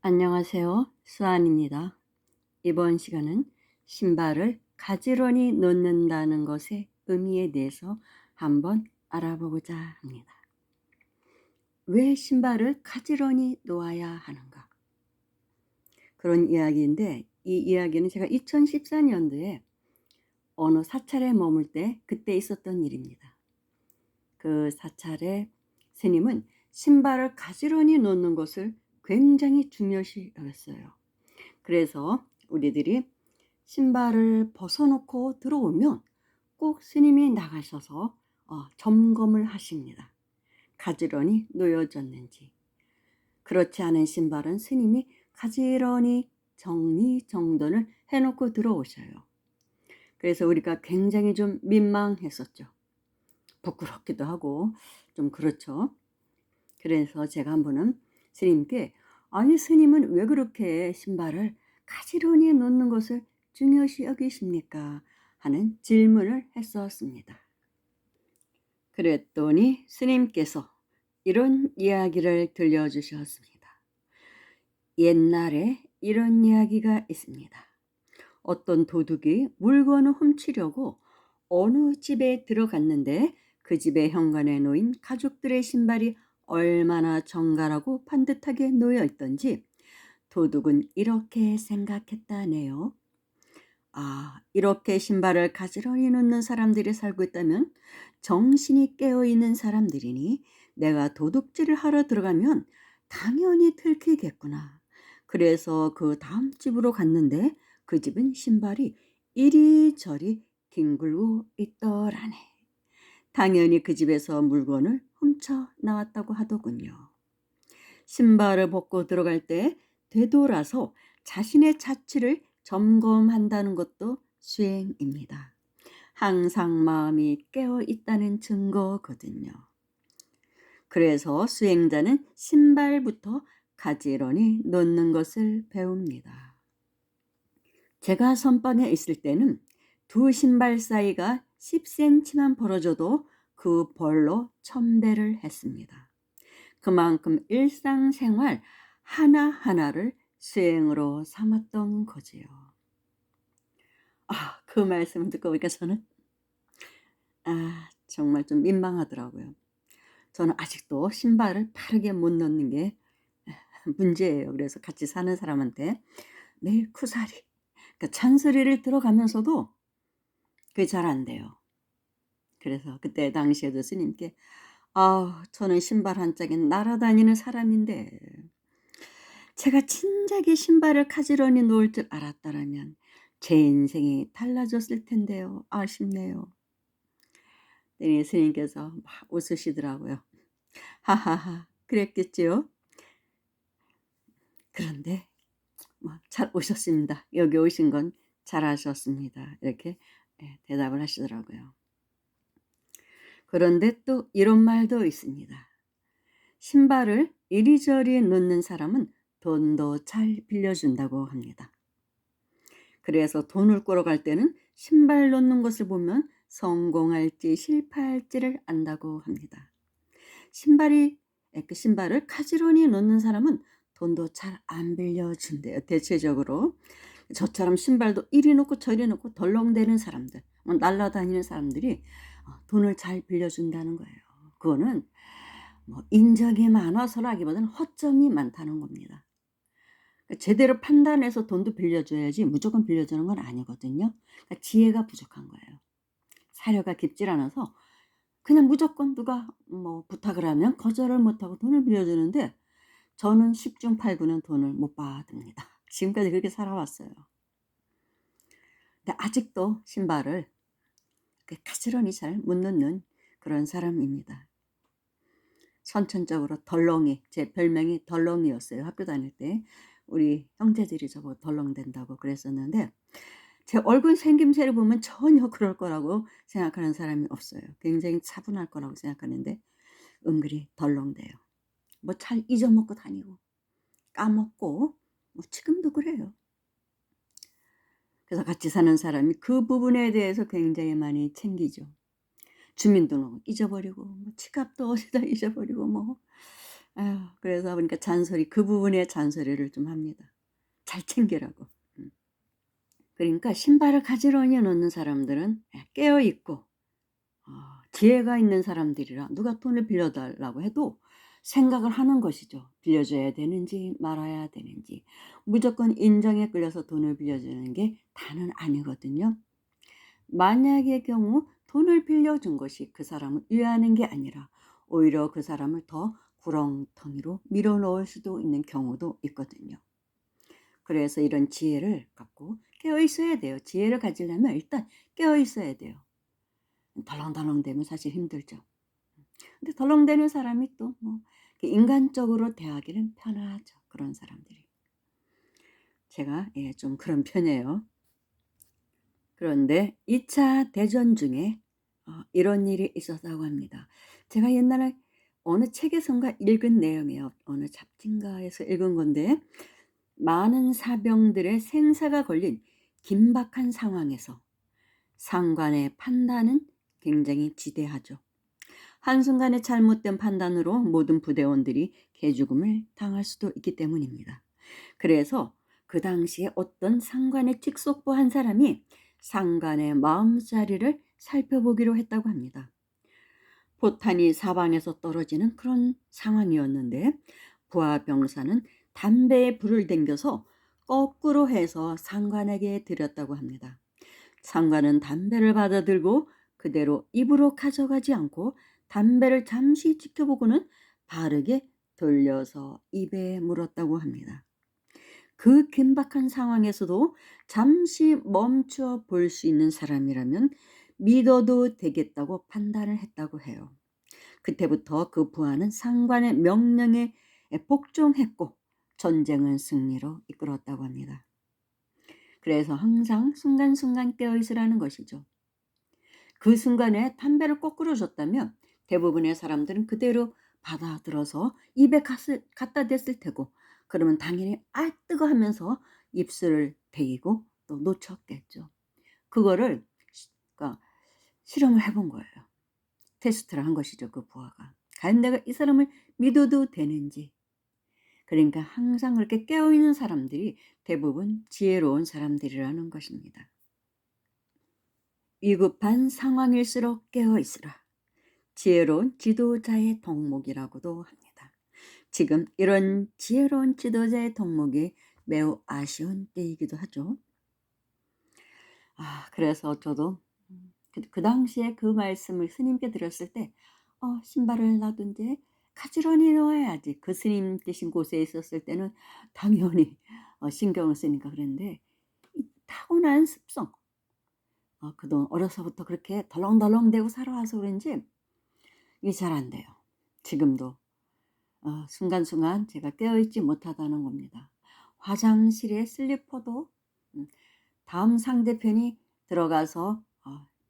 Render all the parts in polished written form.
안녕하세요. 수아입니다. 이번 시간은 신발을 가지런히 놓는다는 것의 의미에 대해서 한번 알아보고자 합니다. 왜 신발을 가지런히 놓아야 하는가? 그런 이야기인데, 이 이야기는 제가 2014년도에 어느 사찰에 머물 때 그때 있었던 일입니다. 그 사찰의 스님은 신발을 가지런히 놓는 것을 굉장히 중요시 여겼어요. 그래서 우리들이 신발을 벗어놓고 들어오면 꼭 스님이 나가셔서 점검을 하십니다. 가지런히 놓여졌는지. 그렇지 않은 신발은 스님이 가지런히 정리정돈을 해놓고 들어오셔요. 그래서 우리가 굉장히 좀 민망했었죠. 부끄럽기도 하고 좀 그렇죠. 그래서 제가 한 번은 스님께 아니 스님은 왜 그렇게 신발을 가지런히 놓는 것을 중요시 여기십니까? 하는 질문을 했었습니다. 그랬더니 스님께서 이런 이야기를 들려주셨습니다. 옛날에 이런 이야기가 있습니다. 어떤 도둑이 물건을 훔치려고 어느 집에 들어갔는데 그 집의 현관에 놓인 가족들의 신발이 얼마나 정갈하고 반듯하게 놓여 있던지 도둑은 이렇게 생각했다네요. 이렇게 신발을 가지런히 놓는 사람들이 살고 있다면 정신이 깨어있는 사람들이니 내가 도둑질을 하러 들어가면 당연히 들키겠구나. 그래서 그 다음 집으로 갔는데 그 집은 신발이 이리저리 뒹굴고 있더라네. 당연히 그 집에서 물건을 훔쳐 나왔다고 하더군요. 신발을 벗고 들어갈 때 되돌아서 자신의 자취를 점검한다는 것도 수행입니다. 항상 마음이 깨어 있다는 증거거든요. 그래서 수행자는 신발부터 가지런히 놓는 것을 배웁니다. 제가 선방에 있을 때는 두 신발 사이가 10cm만 벌어져도 그 벌로 천배를 했습니다. 그만큼 일상생활 하나하나를 수행으로 삼았던 거지요. 그 말씀을 듣고 보니까 저는 정말 좀 민망하더라고요. 저는 아직도 신발을 바르게 못 넣는 게 문제예요. 그래서 같이 사는 사람한테 매일 쿠사리, 그러니까 잔소리를 들어가면서도 그게 잘 안 돼요. 그래서 그때 당시에도 스님께 저는 신발 한 짝에 날아다니는 사람인데 제가 진작에 신발을 가지런히 놓을 줄 알았더라면 제 인생이 달라졌을 텐데요. 아쉽네요. 네, 스님께서 막 웃으시더라고요. 하하하, 그랬겠지요. 그런데 잘 오셨습니다. 여기 오신 건 잘하셨습니다. 이렇게 대답을 하시더라고요. 그런데 또 이런 말도 있습니다. 신발을 이리저리 놓는 사람은 돈도 잘 빌려준다고 합니다. 그래서 돈을 꾸러갈 때는 신발 놓는 것을 보면 성공할지 실패할지를 안다고 합니다. 그 신발을 가지런히 놓는 사람은 돈도 잘 안 빌려준대요. 대체적으로 저처럼 신발도 이리 놓고 저리 놓고 덜렁대는 사람들, 날라다니는 사람들이 돈을 잘 빌려준다는 거예요. 그거는 인정이 많아서라기보다는 허점이 많다는 겁니다. 제대로 판단해서 돈도 빌려줘야지 무조건 빌려주는 건 아니거든요. 그러니까 지혜가 부족한 거예요. 사려가 깊질 않아서 그냥 무조건 누가 부탁을 하면 거절을 못하고 돈을 빌려주는데 저는 10중 8구는 돈을 못 받습니다. 지금까지 그렇게 살아왔어요. 근데 아직도 신발을 가지런히 잘 못 넣는 그런 사람입니다. 선천적으로 덜렁이, 제 별명이 덜렁이였어요. 학교 다닐 때 우리 형제들이 저보고 덜렁댄다고 그랬었는데 제 얼굴 생김새를 보면 전혀 그럴 거라고 생각하는 사람이 없어요. 굉장히 차분할 거라고 생각하는데 은근히 덜렁대요. 잘 잊어먹고 다니고 까먹고 지금도 그래요. 그래서 같이 사는 사람이 그 부분에 대해서 굉장히 많이 챙기죠. 주민등록 잊어버리고 지갑도 어디다 잊어버리고 아유, 그래서 보니까 잔소리, 그 부분에 잔소리를 좀 합니다. 잘 챙기라고. 음. 그러니까 신발을 가지런히 놓는 사람들은 깨어 있고 지혜가 있는 사람들이라 누가 돈을 빌려달라고 해도 생각을 하는 것이죠. 빌려줘야 되는지 말아야 되는지. 무조건 인정에 끌려서 돈을 빌려주는 게 다는 아니거든요. 만약의 경우 돈을 빌려준 것이 그 사람을 위하는 게 아니라 오히려 그 사람을 더 구렁텅이로 밀어넣을 수도 있는 경우도 있거든요. 그래서 이런 지혜를 갖고 깨어 있어야 돼요. 지혜를 가지려면 일단 깨어 있어야 돼요. 덜렁덜렁 되면 사실 힘들죠. 근데 덜렁대는 사람이 또 뭐 인간적으로 대하기는 편하죠. 그런 사람들이. 제가 좀 그런 편이에요. 그런데 2차 대전 중에 이런 일이 있었다고 합니다. 제가 옛날에 어느 책에선가 읽은 내용이에요. 어느 잡지인가에서 읽은 건데 많은 사병들의 생사가 걸린 긴박한 상황에서 상관의 판단은 굉장히 지대하죠. 한순간의 잘못된 판단으로 모든 부대원들이 개죽음을 당할 수도 있기 때문입니다. 그래서 그 당시에 어떤 상관의 직속보 한 사람이 상관의 마음자리를 살펴보기로 했다고 합니다. 포탄이 사방에서 떨어지는 그런 상황이었는데 부하 병사는 담배에 불을 댕겨서 거꾸로 해서 상관에게 드렸다고 합니다. 상관은 담배를 받아들고 그대로 입으로 가져가지 않고 담배를 잠시 지켜보고는 바르게 돌려서 입에 물었다고 합니다. 그 긴박한 상황에서도 잠시 멈춰 볼 수 있는 사람이라면 믿어도 되겠다고 판단을 했다고 해요. 그때부터 그 부하는 상관의 명령에 복종했고 전쟁은 승리로 이끌었다고 합니다. 그래서 항상 순간순간 깨어있으라는 것이죠. 그 순간에 담배를 거꾸로 줬다면 대부분의 사람들은 그대로 받아들어서 입에 갖다 댔을 테고 그러면 당연히 아 뜨거 하면서 입술을 베이고 또 놓쳤겠죠. 그거를 그러니까 실험을 해본 거예요. 테스트를 한 것이죠. 그 부하가. 과연 내가 이 사람을 믿어도 되는지. 그러니까 항상 그렇게 깨어있는 사람들이 대부분 지혜로운 사람들이라는 것입니다. 위급한 상황일수록 깨어있으라. 지혜로운 지도자의 덕목이라고도 합니다. 지금 이런 지혜로운 지도자의 덕목이 매우 아쉬운 때이기도 하죠. 그래서 저도 그 당시에 그 말씀을 스님께 드렸을 때 신발을 놔둔 가지런히 놓아야지. 그 스님 계신 곳에 있었을 때는 당연히 신경을 쓰니까 그랬는데 이 타고난 습성, 그동안 어려서부터 그렇게 덜렁덜렁대고 살아와서 그런지 이게 잘 안 돼요. 지금도 순간순간 제가 깨어있지 못하다는 겁니다. 화장실에 슬리퍼도 다음 상대편이 들어가서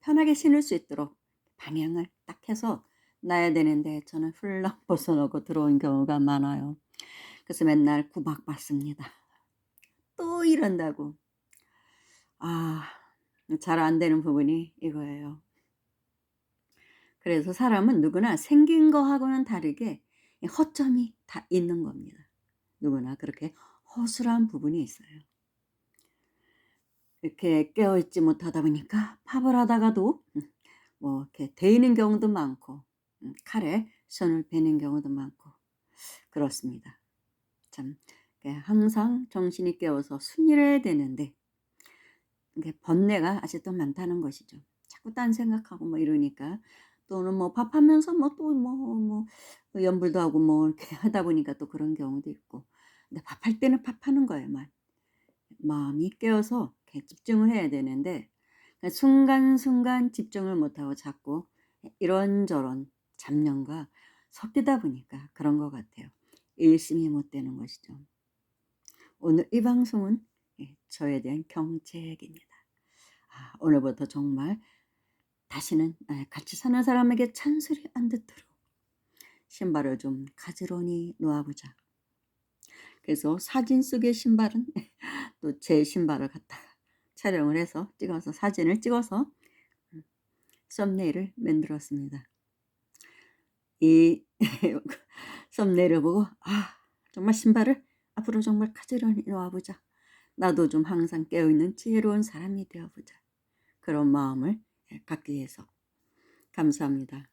편하게 신을 수 있도록 방향을 딱 해서 놔야 되는데 저는 훌렁 벗어나고 들어온 경우가 많아요. 그래서 맨날 구박받습니다. 또 이런다고. 잘 안 되는 부분이 이거예요. 그래서 사람은 누구나 생긴 거하고는 다르게 허점이 다 있는 겁니다. 누구나 그렇게 허술한 부분이 있어요. 이렇게 깨어있지 못하다 보니까 팝을 하다가도 뭐 이렇게 데이는 경우도 많고 칼에 손을 베는 경우도 많고 그렇습니다. 참 항상 정신이 깨어서 순일해야 되는데 이게 번뇌가 아직도 많다는 것이죠. 자꾸 딴 생각하고 뭐 이러니까 또는 뭐 밥하면서 뭐 또 뭐 연불도 하고 뭐 이렇게 하다 보니까 또 그런 경우도 있고. 근데 밥할 때는 밥하는 거예요만. 마음이 깨어서 이렇게 집중을 해야 되는데 순간순간 집중을 못하고 자꾸 이런저런 잡념과 섞이다 보니까 그런 것 같아요. 일심이 못 되는 것이죠. 오늘 이 방송은 저에 대한 경책입니다. 오늘부터 정말 다시는 같이 사는 사람에게 찬소리 안 듣도록 신발을 좀 가지런히 놓아보자. 그래서 사진 속의 신발은 또 제 신발을 갖다가 촬영을 해서 찍어서 사진을 찍어서 썸네일을 만들었습니다. 이 좀 내려보고 정말 신발을 앞으로 정말 가지런히 놓아보자. 나도 좀 항상 깨어있는 지혜로운 사람이 되어보자. 그런 마음을 갖기 위해서. 감사합니다.